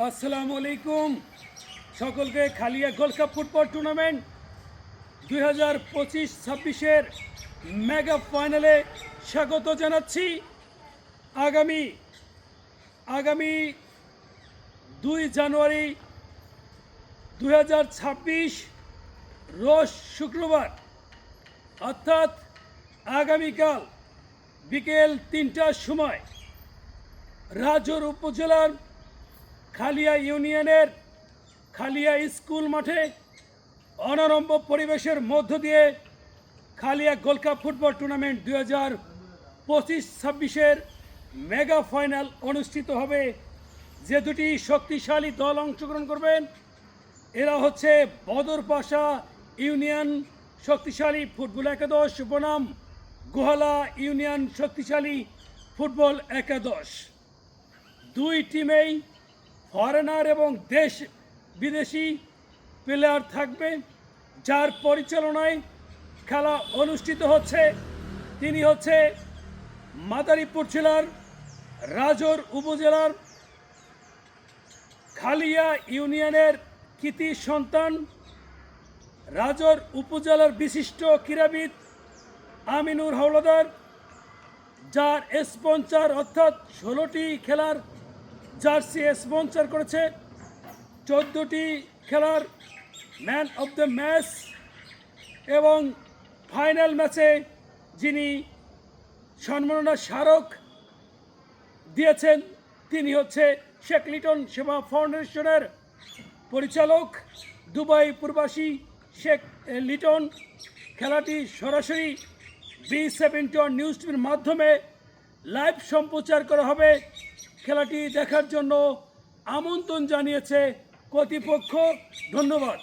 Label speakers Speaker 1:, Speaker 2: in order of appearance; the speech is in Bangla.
Speaker 1: আসসালামু আলাইকুম। সকলকে Khalia gold cup football tournament 2025-26-এর মেগা ফাইনালে স্বাগত জানাচ্ছি। আগামী আগামী 2 জানুয়ারি 2026 রোজ শুক্রবার, অর্থাৎ আগামীকাল বিকেল 3টার সময় রাজৌর উপজেলার খালিয়া ইউনিয়নের খালিয়া স্কুল মাঠে অনারম্ভ পরিবেশের মধ্য দিয়ে Khalia gold cup football tournament 2025-26-এর মেগা ফাইনাল অনুষ্ঠিত হবে। যে দুটি শক্তিশালী দল অংশগ্রহণ করবেন এরা হচ্ছে বদরপাশা ইউনিয়ন শক্তিশালী ফুটবল একাদশ বনাম গোহালা ইউনিয়ন শক্তিশালী ফুটবল একাদশ। দুই টিমেই ফরেনার এবং দেশ বিদেশি প্লেয়ার থাকবে। যার পরিচালনায় খেলা অনুষ্ঠিত হচ্ছে তিনি হচ্ছে মাদারীপুর জেলার রাজৌর উপজেলার খালিয়া ইউনিয়নের কৃতি সন্তান, রাজৌর উপজেলার বিশিষ্ট ক্রীড়াবিদ আমিনুর হাওলাদার, যার স্পন্সর অর্থাৎ 16টি খেলার জার্সি স্পন্সর করেছে, 14টি খেলার ম্যান অফ দ্য ম্যাচ এবং ফাইনাল ম্যাচে যিনি সম্মাননা স্মারক দিয়েছেন তিনি হচ্ছে শেখ লিটন সেবা ফাউন্ডেশনের পরিচালক দুবাই প্রবাসী শেখ লিটন। খেলাটি সরাসরি B7 নিউজ টিভির মাধ্যমে লাইভ সম্প্রচার করা হবে। খেলাটি দেখার জন্য আমন্ত্রণ জানিয়েছে কর্তৃপক্ষ। ধন্যবাদ।